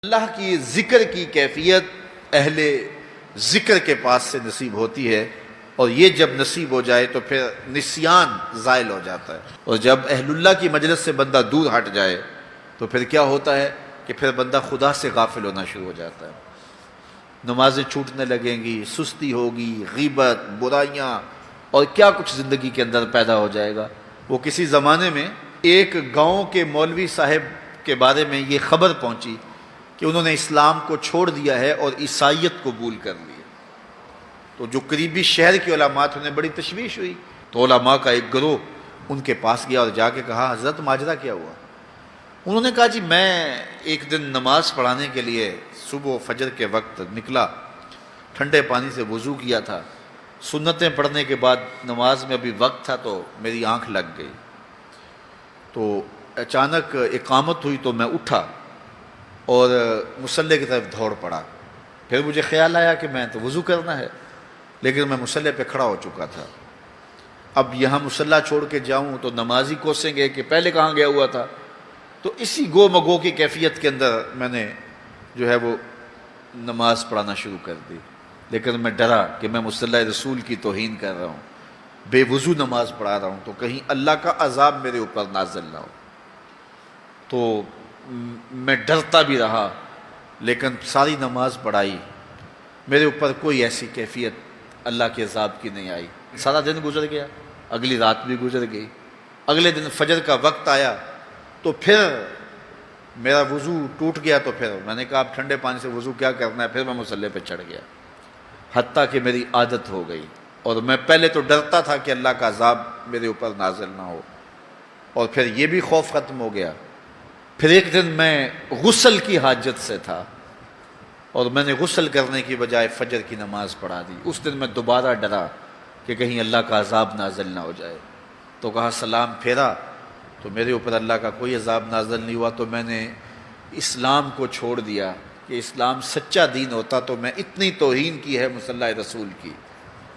اللہ کی ذکر کی کیفیت اہل ذکر کے پاس سے نصیب ہوتی ہے، اور یہ جب نصیب ہو جائے تو پھر نسیان زائل ہو جاتا ہے۔ اور جب اہل اللہ کی مجلس سے بندہ دور ہٹ جائے تو پھر کیا ہوتا ہے کہ پھر بندہ خدا سے غافل ہونا شروع ہو جاتا ہے، نمازیں چھوٹنے لگیں گی، سستی ہوگی، غیبت، برائیاں اور کیا کچھ زندگی کے اندر پیدا ہو جائے گا۔ وہ کسی زمانے میں ایک گاؤں کے مولوی صاحب کے بارے میں یہ خبر پہنچی کہ انہوں نے اسلام کو چھوڑ دیا ہے اور عیسائیت قبول کر لی ہے۔ تو جو قریبی شہر کے علماء تھے انہیں بڑی تشویش ہوئی، تو علماء کا ایک گروہ ان کے پاس گیا اور جا کے کہا، حضرت ماجرا کیا ہوا؟ انہوں نے کہا، جی میں ایک دن نماز پڑھانے کے لیے صبح فجر کے وقت نکلا، ٹھنڈے پانی سے وضو کیا تھا، سنتیں پڑھنے کے بعد نماز میں ابھی وقت تھا تو میری آنکھ لگ گئی، تو اچانک اقامت ہوئی تو میں اٹھا اور مصلی کی طرف دوڑ پڑا۔ پھر مجھے خیال آیا کہ میں تو وضو کرنا ہے، لیکن میں مصلی پہ کھڑا ہو چکا تھا، اب یہاں مصلی چھوڑ کے جاؤں تو نمازی کوسیں گے کہ پہلے کہاں گیا ہوا تھا۔ تو اسی گو مگو کی کیفیت کے اندر میں نے جو ہے وہ نماز پڑھانا شروع کر دی، لیکن میں ڈرا کہ میں مصلی رسول کی توہین کر رہا ہوں، بے وضو نماز پڑھا رہا ہوں، تو کہیں اللہ کا عذاب میرے اوپر نازل نہ ہو۔ تو میں ڈرتا بھی رہا، لیکن ساری نماز پڑھائی، میرے اوپر کوئی ایسی کیفیت اللہ کے عذاب کی نہیں آئی۔ سارا دن گزر گیا، اگلی رات بھی گزر گئی، اگلے دن فجر کا وقت آیا تو پھر میرا وضو ٹوٹ گیا، تو پھر میں نے کہا اب ٹھنڈے پانی سے وضو کیا کرنا ہے، پھر میں مصلی پہ چڑھ گیا، حتیٰ کہ میری عادت ہو گئی، اور میں پہلے تو ڈرتا تھا کہ اللہ کا عذاب میرے اوپر نازل نہ ہو، اور پھر یہ بھی خوف ختم ہو گیا۔ پھر ایک دن میں غسل کی حاجت سے تھا اور میں نے غسل کرنے کی بجائے فجر کی نماز پڑھا دی۔ اس دن میں دوبارہ ڈرا کہ کہیں اللہ کا عذاب نازل نہ ہو جائے، تو کہا سلام پھیرا تو میرے اوپر اللہ کا کوئی عذاب نازل نہیں ہوا۔ تو میں نے اسلام کو چھوڑ دیا کہ اسلام سچا دین ہوتا تو میں اتنی توہین کی ہے مصلی رسول کی،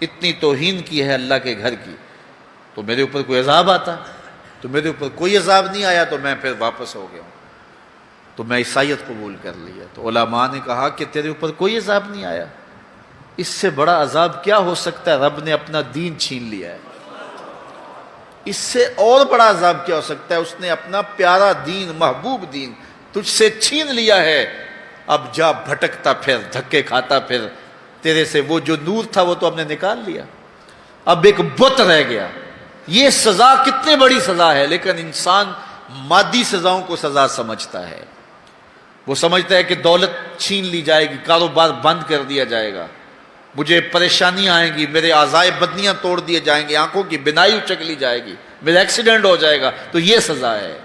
اتنی توہین کی ہے اللہ کے گھر کی، تو میرے اوپر کوئی عذاب آتا، تو میرے اوپر کوئی عذاب نہیں آیا، تو میں پھر واپس ہو گیا ہوں، تو میں عیسائیت قبول کر لیا۔ تو علماء نے کہا کہ تیرے اوپر کوئی عذاب نہیں آیا، اس سے بڑا عذاب کیا ہو سکتا ہے؟ رب نے اپنا دین چھین لیا ہے، اس سے اور بڑا عذاب کیا ہو سکتا ہے؟ اس نے اپنا پیارا دین، محبوب دین تجھ سے چھین لیا ہے، اب جا بھٹکتا پھر، دھکے کھاتا پھر، تیرے سے وہ جو نور تھا وہ تو ہم نے نکال لیا، اب ایک بت رہ گیا۔ یہ سزا کتنی بڑی سزا ہے، لیکن انسان مادی سزاؤں کو سزا سمجھتا ہے، وہ سمجھتا ہے کہ دولت چھین لی جائے گی، کاروبار بند کر دیا جائے گا، مجھے پریشانیاں آئیں گی، میرے اعضائے بدنیاں توڑ دیے جائیں گے، آنکھوں کی بینائی اچک لی جائے گی، میرا ایکسیڈنٹ ہو جائے گا، تو یہ سزا ہے،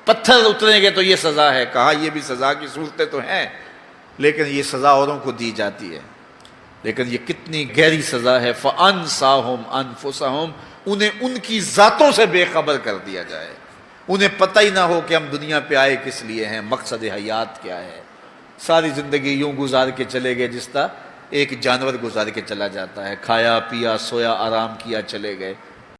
پتھر اتریں گے تو یہ سزا ہے۔ کہا یہ بھی سزا کی صورتیں تو ہیں، لیکن یہ سزا اوروں کو دی جاتی ہے، لیکن یہ کتنی گہری سزا ہے۔ فَأَنْسَاهُمْ أَنفُسَهُمْ، انہیں ان کی ذاتوں سے بے خبر کر دیا جائے، انہیں پتہ ہی نہ ہو کہ ہم دنیا پہ آئے کس لیے ہیں، مقصد حیات کیا ہے۔ ساری زندگی یوں گزار کے چلے گئے جس طرح ایک جانور گزار کے چلا جاتا ہے، کھایا پیا سویا آرام کیا چلے گئے،